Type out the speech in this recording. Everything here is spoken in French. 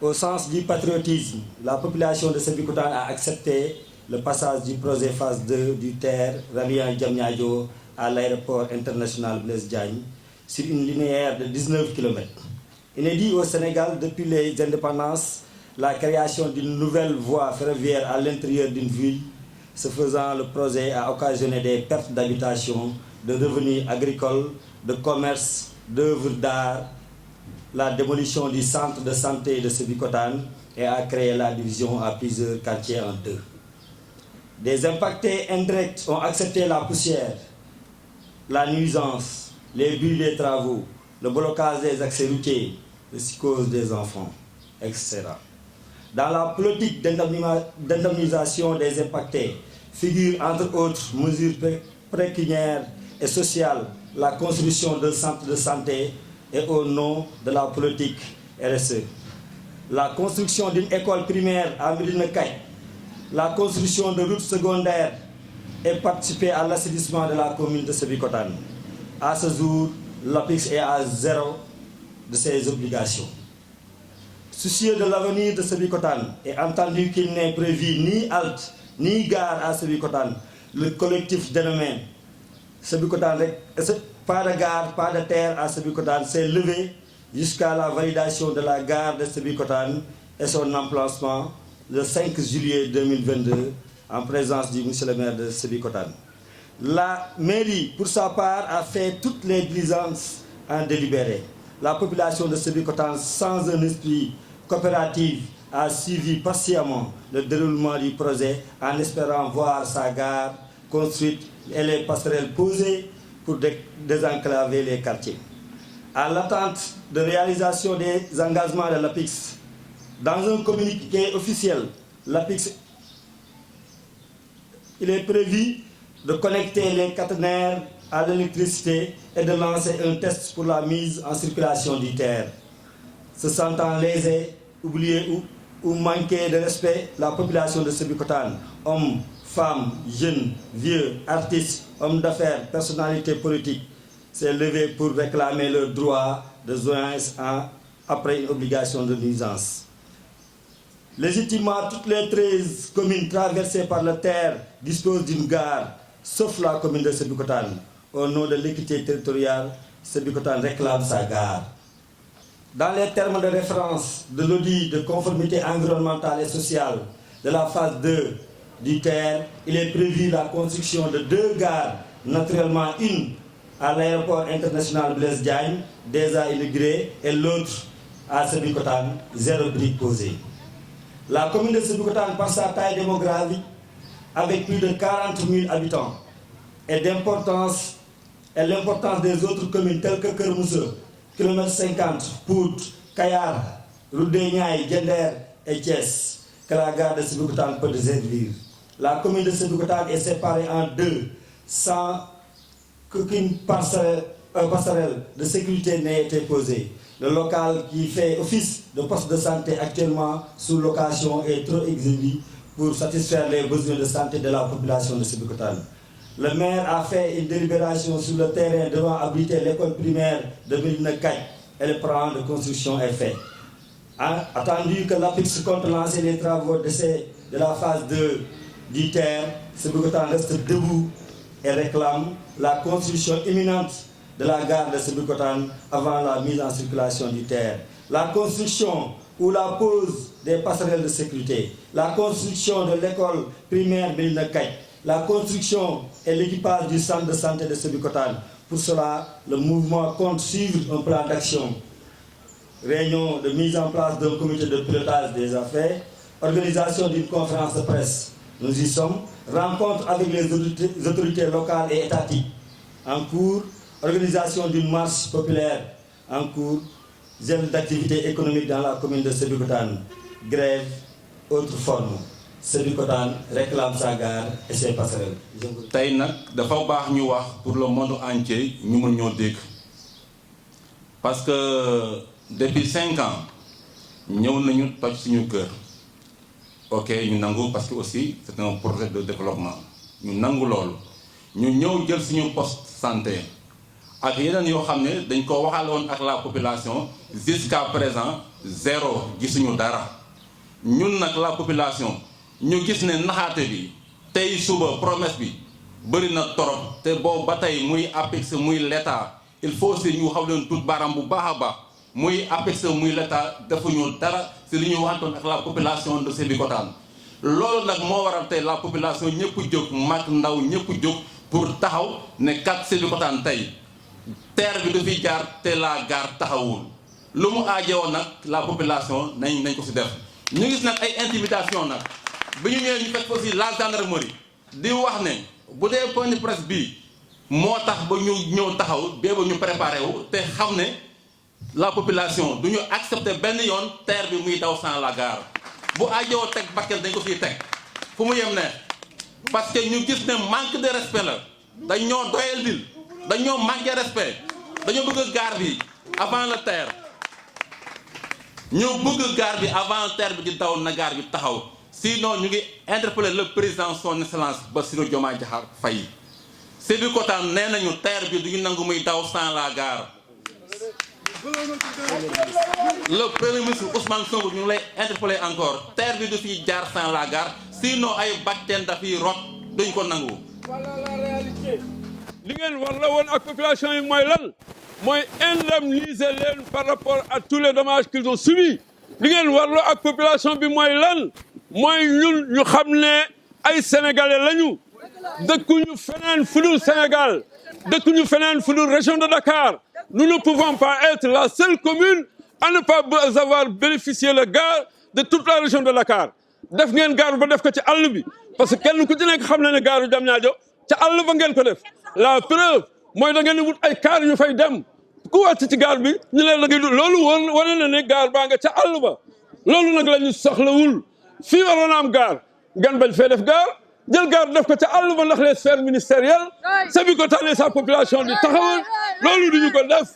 Au sens du patriotisme, la population de Sébikotane a accepté le passage du projet phase 2 du TER reliant Diamniadio à l'aéroport international Blaise Diagne sur une linéaire de 19 km. Inédit au Sénégal depuis les indépendances, la création d'une nouvelle voie ferroviaire à l'intérieur d'une ville. Ce faisant, le projet a occasionné des pertes d'habitation, de revenus agricoles, de commerce, d'œuvres d'art, la démolition du centre de santé de Sébikotane et a créé la division à plusieurs quartiers en deux. Des impactés indirects ont accepté la poussière, la nuisance, les bruits des travaux, le blocage des accès routiers, les psychoses des enfants, etc. Dans la politique d'indemnisation des impactés, figure entre autres mesures pécuniaires et sociales la construction d'un centre de santé et au nom de la politique RSE. La construction d'une école primaire à Médina Kay, la construction de routes secondaires et participer à l'assainissement de la commune de Sébikotane. À ce jour, l'APIX est à zéro de ses obligations. Soucieux de l'avenir de Sébikotane et entendu qu'il n'est prévu ni halte ni gare à Sébikotane, le collectif dénommé Sébikotane, pas de gare, pas de terre à Sébikotane, s'est levé jusqu'à la validation de la gare de Sébikotane et son emplacement le 5 juillet 2022 en présence du monsieur le maire de Sébikotane. La mairie, pour sa part, a fait toutes les diligences en délibéré. La population de Sébikotane, sans un esprit coopératif, a suivi patiemment le déroulement du projet en espérant voir sa gare construite et les passerelles posées pour désenclaver les quartiers. À l'attente de réalisation des engagements de l'APIX, dans un communiqué officiel, l'APIX, il est prévu de connecter les caténaires à l'électricité et de lancer un test pour la mise en circulation du TER. Se sentant lésé, oublié ou manqué de respect, la population de Sébikotane, hommes, femmes, jeunes, vieux, artistes, hommes d'affaires, personnalités politiques, s'est levée pour réclamer leur droit de joindre après une obligation de nuisance. Légitimement, toutes les 13 communes traversées par le TER disposent d'une gare, sauf la commune de Sébikotane. Au nom de l'équité territoriale, Sébikotane réclame sa gare. Dans les termes de référence de l'audit de conformité environnementale et sociale de la phase 2 du TER, il est prévu la construction de 2 gares, naturellement une à l'aéroport international Blaise Diagne, déjà inaugurée, et l'autre à Sébikotane, 0 brique posée. La commune de Sébikotane, par sa taille démographique, avec plus de 40 000 habitants, et l'importance des autres communes telles que Kermousse, km 50, Pout, Kayar, Roudé-Niaï, Gender et Thiès, que la gare de Sébikotane peut servir. La commune de Sébikotane est séparée en deux, sans qu'aucune passerelle de sécurité n'ait été posée. Le local qui fait office de poste de santé actuellement sous location est trop exigu pour satisfaire les besoins de santé de la population de Sébikotane. Le maire a fait une délibération sur le terrain devant abriter l'école primaire de Médina Kay et le plan de construction est fait. Attendu que l'APIX compte lancer les travaux de la phase 2 du TER, Sébikotane reste debout et réclame la construction imminente de la gare de Sébikotane avant la mise en circulation du TER. La construction ou la pose des passerelles de sécurité, la construction de l'école primaire Médina Kay, la construction et l'équipage du centre de santé de Sébikotane. Pour cela, le mouvement compte suivre un plan d'action. Réunion de mise en place d'un comité de pilotage des affaires, organisation d'une conférence de presse. Nous y sommes. Rencontre avec les autorités locales et étatiques en cours. Organisation d'une marche populaire en cours. Gel d'activité économique dans la commune de Sébikotane. Grève, autres formes. Sébikotane réclame sa gare et ses passerelles. Tey nag dafa baax ñu wax pour le monde entier ñu mën ñoo dégg parce que depuis 5 ans ñëw nañu toj suñu kër. Ok ñu nangu parce que aussi c'est un projet de développement ñu nangu loolu ñu ñëw jël suñu poste santé ak yeneen yoo xam ne dañ ko waxaale woon ak la population jusqu'à présent zéro gisuñu dara ñun nag la population ñu gis ne naxaate bi tey suba promesse bi bëri na torop te boobu ba tey muy APEX muy l'État il faut aussi ñu xaw leen tuut baaraam bu baax a baax muy APEX muy l'État defuñu dara si li ñu waxantoon ak la population de Sébikotane loolu nag moo waral tey la population ñëpp jóg mag ndaw ñëpp jóg pour taxaw ne kat Sébikotane tey terre bi du fi jaar te la gare taxawul lu mu aajowoon nag la population nañ ko si def ñu gis nag ay intimidation nag bi ñu ñëwee ñu fekk aussi la gendarmerie di wax ne bu dee point de presse bii moo tax ba ñu ñëw taxaw bee ba ñu préparé wu te xam ne la population du ñu accepter benn yoon terre bi muy daw sans la gare bu aajowoo teg bakkel dañ ko fiy teg fu mu yem ne parce que ñu gis ne manque de respect la dañ ñoo doyal dil dañ ñoo manqué respect dañoo bëgg gare bi avant la terre ñoo bëgg gare bi avant terre bi di daw na gare bi taxaw sinon ñu ngi interpeller le président son excellence Bassirou Diomaye Diakhar Faye Sébikotane nee nañu terre bi duñu nangu muy daw sans la gare le premier ministre Ousmane Sonko ñu ngi lay interpeller encore terre bi du fi jaar sans la gare sinon ay bakken dafiy rot duñ ko nangu. Voilà la réalité. li ngeen war la woon ak population yi mooy lan mooy indemniser leen par rapport à tous les dommages qu'ils ont subis li ngeen war la ak population bi mooy lan mooy ñun ñu xam ne ay sénégalais lañu dëkkuñu feneen fudul Sénégal dëkkuñu feneen fudul région de Dakar nous ne pouvons pas être la seule commune à ne pas avoir bénéficié la gare de toute la région de Dakar def ngeen gare ba def ko ci àll bi parce que kenn ku ci nekk xam na ne gaaru Diamniadio ca àll ba ngeen ko def la preuve mooy da ngeen di wut ay car ñu fay dem ku wàcc ci gare bi ñu leen la ngay loolu wane na ne gare baa nga ca àll ba loolu nag la ñu soxlawul fii waroon a am gare gan bañ fee def gare jël gare def ko ca àll ba ndax les sphères ministérielles Sébikotane sa population di taxawal loolu duñu ko def